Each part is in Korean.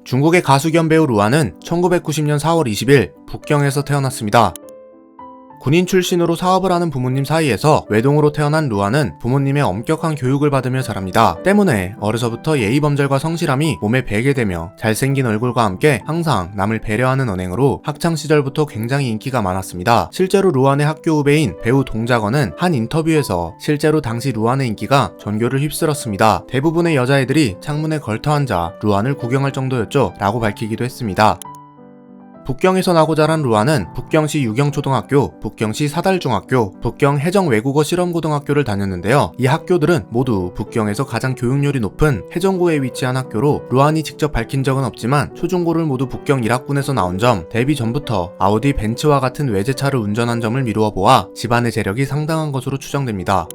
중국의 가수 겸 배우 루아는 1990년 4월 20일 북경에서 태어났습니다. 군인 출신으로 사업을 하는 부모님 사이에서 외동으로 태어난 루아는 부모님의 엄격한 교육을 받으며 자랍니다. 때문에 어려서부터 예의범절과 성실함이 몸에 배게 되며 잘생긴 얼굴과 함께 항상 남을 배려하는 언행으로 학창시절부터 굉장히 인기가 많았습니다. 실제로 루안의 학교 후배인 배우 동작원은 한 인터뷰에서 실제로 당시 루안의 인기가 전교를 휩쓸었습니다. 대부분의 여자애들이 창문에 걸터앉아 루안을 구경할 정도였죠 라고 밝히기도 했습니다. 북경에서 나고 자란 루아는 북경시 유경초등학교, 북경시 사달중학교, 북경 해정외국어 실험고등학교를 다녔는데요. 이 학교들은 모두 북경에서 가장 교육열이 높은 해정고에 위치한 학교로 루안이 직접 밝힌 적은 없지만 초중고를 모두 북경 일학군에서 나온 점, 데뷔 전부터 아우디 벤츠와 같은 외제차를 운전한 점을 미루어 보아 집안의 재력이 상당한 것으로 추정됩니다.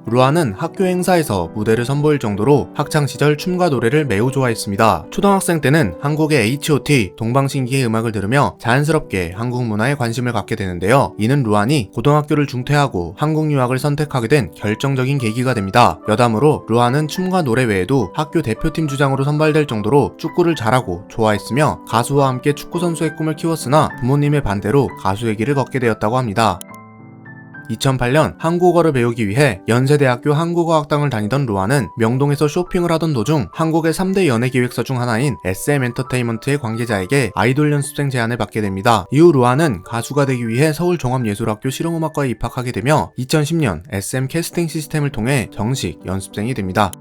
루아는 학교 행사에서 무대를 선보일 정도로 학창시절 춤과 노래를 매우 좋아했습니다. 초등학생 때는 한국의 H.O.T, 동방신기의 음악을 들으며 자연스럽게 한국 문화에 관심을 갖게 되는데요. 이는 루안이 고등학교를 중퇴하고 한국 유학을 선택하게 된 결정적인 계기가 됩니다. 여담으로 루안은 춤과 노래 외에도 학교 대표팀 주장으로 선발될 정도로 축구를 잘하고 좋아했으며 가수와 함께 축구선수의 꿈을 키웠으나 부모님의 반대로 가수의 길을 걷게 되었다고 합니다. 2008년 한국어를 배우기 위해 연세대학교 한국어학당을 다니던 루아는 명동에서 쇼핑을 하던 도중 한국의 3대 연예기획사 중 하나인 SM엔터테인먼트의 관계자에게 아이돌 연습생 제안을 받게 됩니다. 이후 루아는 가수가 되기 위해 서울종합예술학교 실용음악과에 입학하게 되며 2010년 SM 캐스팅 시스템을 통해 정식 연습생이 됩니다.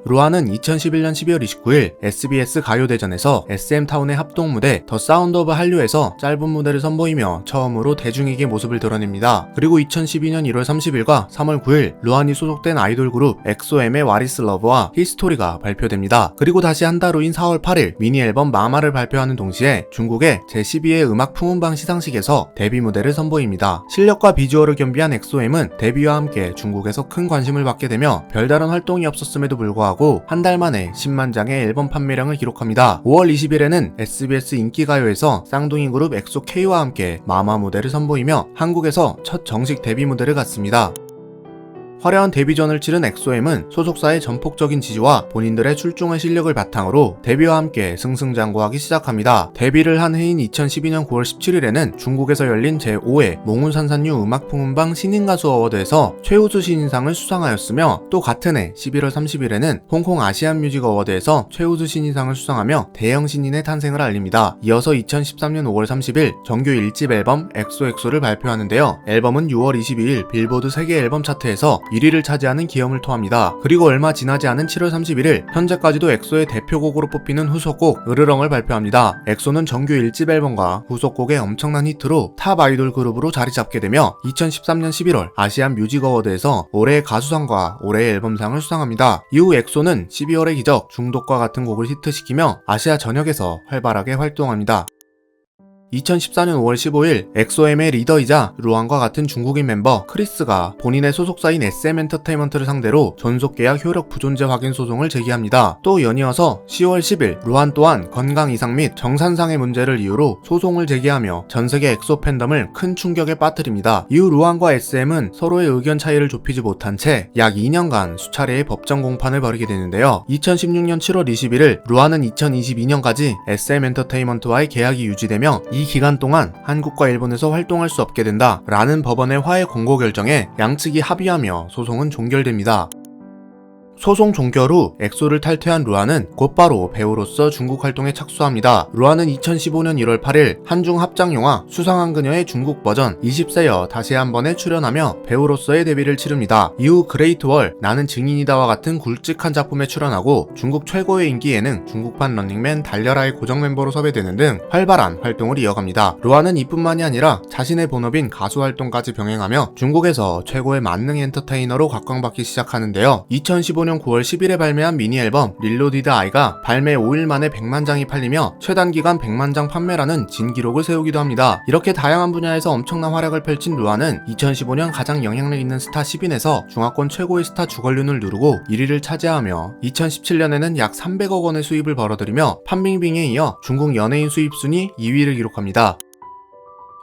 루아는 2011년 12월 29일 SBS 가요대전에서 SM타운의 합동무대 더 사운드 오브 한류에서 짧은 무대를 선보이며 처음으로 대중에게 모습을 드러냅니다. 그리고 2012년 1월 30일과 3월 9일 루안이 소속된 아이돌 그룹 엑소엠의 What is Love와 히스토리가 발표됩니다. 그리고 다시 한 달 후인 4월 8일 미니 앨범 마마를 발표하는 동시에 중국의 제12회 음악 풍운방 시상식에서 데뷔 무대를 선보입니다. 실력과 비주얼을 겸비한 엑소엠은 데뷔와 함께 중국에서 큰 관심을 받게 되며 별다른 활동이 없었음에도 불구하고 한 달 만에 10만 장의 앨범 판매량을 기록합니다. 5월 20일에는 SBS 인기가요에서 쌍둥이 그룹 엑소 K와 함께 마마 무대를 선보이며 한국에서 첫 정식 데뷔 무대를 갖습니다. 화려한 데뷔전을 치른 엑소엠은 소속사의 전폭적인 지지와 본인들의 출중한 실력을 바탕으로 데뷔와 함께 승승장구하기 시작합니다. 데뷔를 한 해인 2012년 9월 17일에는 중국에서 열린 제5회 몽운산산유 음악풍운방 신인가수 어워드에서 최우수 신인상을 수상하였으며 또 같은 해 11월 30일에는 홍콩 아시안 뮤직 어워드에서 최우수 신인상을 수상하며 대형 신인의 탄생을 알립니다. 이어서 2013년 5월 30일 정규 1집 앨범 엑소엑소를 발표하는데요. 앨범은 6월 22일 빌보드 세계 앨범 차트에서 1위를 차지하는 기염을 토합니다. 그리고 얼마 지나지 않은 7월 31일 현재까지도 엑소의 대표곡으로 뽑히는 후속곡 으르렁을 발표합니다. 엑소는 정규 1집 앨범과 후속곡의 엄청난 히트로 탑 아이돌 그룹으로 자리 잡게 되며 2013년 11월 아시안 뮤직 어워드에서 올해의 가수상과 올해의 앨범상을 수상합니다. 이후 엑소는 12월의 기적, 중독과 같은 곡을 히트시키며 아시아 전역에서 활발하게 활동합니다. 2014년 5월 15일 엑소엠의 리더이자 루안과 같은 중국인 멤버 크리스가 본인의 소속사인 SM엔터테인먼트를 상대로 전속계약 효력 부존재 확인 소송을 제기합니다. 또 연이어서 10월 10일 루안 또한 건강 이상 및 정산상의 문제를 이유로 소송을 제기하며 전세계 엑소 팬덤을 큰 충격에 빠뜨립니다. 이후 루안과 SM은 서로의 의견 차이를 좁히지 못한 채 약 2년간 수차례의 법정 공판을 벌이게 되는데요. 2016년 7월 21일 루안은 2022년까지 SM엔터테인먼트와의 계약이 유지되며 이 기간 동안 한국과 일본에서 활동할 수 없게 된다 라는 법원의 화해 공고 결정에 양측이 합의하며 소송은 종결됩니다. 소송 종결 후 엑소를 탈퇴한 루아는 곧바로 배우로서 중국 활동에 착수합니다. 루아는 2015년 1월 8일 한중 합작 영화 수상한 그녀의 중국 버전 20세여 다시 한번에 출연하며 배우로서의 데뷔를 치릅니다. 이후 그레이트월, 나는 증인이다와 같은 굵직한 작품에 출연하고 중국 최고의 인기 예능 중국판 런닝맨 달려라의 고정 멤버로 섭외되는 등 활발한 활동을 이어갑니다. 루아는 이뿐만이 아니라 자신의 본업인 가수 활동까지 병행하며 중국에서 최고의 만능 엔터테이너로 각광받기 시작하는데요. 2015년 9월 10일에 발매한 미니 앨범 릴로디드 아이가 발매 5일 만에 100만 장이 팔리며 최단 기간 100만 장 판매라는 진기록을 세우기도 합니다. 이렇게 다양한 분야에서 엄청난 활약을 펼친 루아는 2015년 가장 영향력 있는 스타 10인에서 중화권 최고의 스타 주걸륜을 누르고 1위를 차지하며 2017년에는 약 300억 원의 수입을 벌어들이며 판빙빙에 이어 중국 연예인 수입 순위 2위를 기록합니다.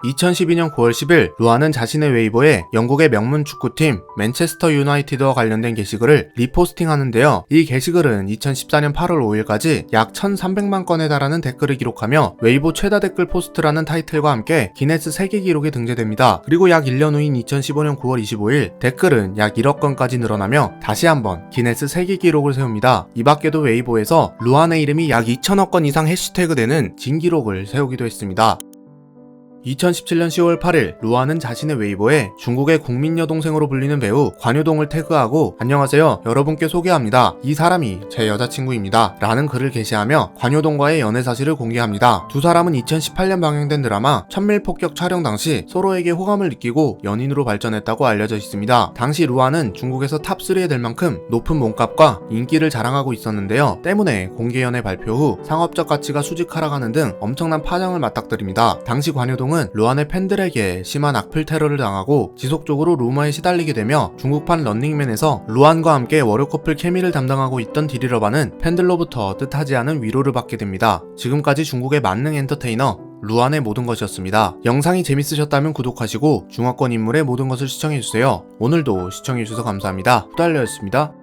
2012년 9월 10일 루아는 자신의 웨이보에 영국의 명문 축구팀 맨체스터 유나이티드와 관련된 게시글을 리포스팅하는데요. 이 게시글은 2014년 8월 5일까지 약 1,300만 건에 달하는 댓글을 기록하며 웨이보 최다 댓글 포스트라는 타이틀과 함께 기네스 세계 기록에 등재됩니다. 그리고 약 1년 후인 2015년 9월 25일 댓글은 약 1억 건까지 늘어나며 다시 한번 기네스 세계 기록을 세웁니다. 이 밖에도 웨이보에서 루안의 이름이 약 2천억 건 이상 해시태그되는 진기록을 세우기도 했습니다. 2017년 10월 8일 루아는 자신의 웨이보에 중국의 국민 여동생으로 불리는 배우 관효동을 태그하고 안녕하세요, 여러분께 소개합니다. 이 사람이 제 여자친구입니다. 라는 글을 게시하며 관효동과의 연애 사실을 공개합니다. 두 사람은 2018년 방영된 드라마 천밀폭격 촬영 당시 서로에게 호감을 느끼고 연인으로 발전했다고 알려져 있습니다. 당시 루아는 중국에서 탑3에 들 만큼 높은 몸값과 인기를 자랑하고 있었는데요. 때문에 공개 연애 발표 후 상업적 가치가 수직 하락하는 등 엄청난 파장을 맞닥뜨립니다. 당시 관효동은 루안의 팬들에게 심한 악플 테러를 당하고 지속적으로 루머에 시달리게 되며 중국판 런닝맨에서 루안과 함께 월요 커플 케미를 담당하고 있던 디리러바는 팬들로부터 뜻하지 않은 위로를 받게 됩니다. 지금까지 중국의 만능 엔터테이너 루안의 모든 것이었습니다. 영상이 재밌으셨다면 구독하시고 중화권 인물의 모든 것을 시청해주세요. 오늘도 시청해주셔서 감사합니다. 후달려였습니다.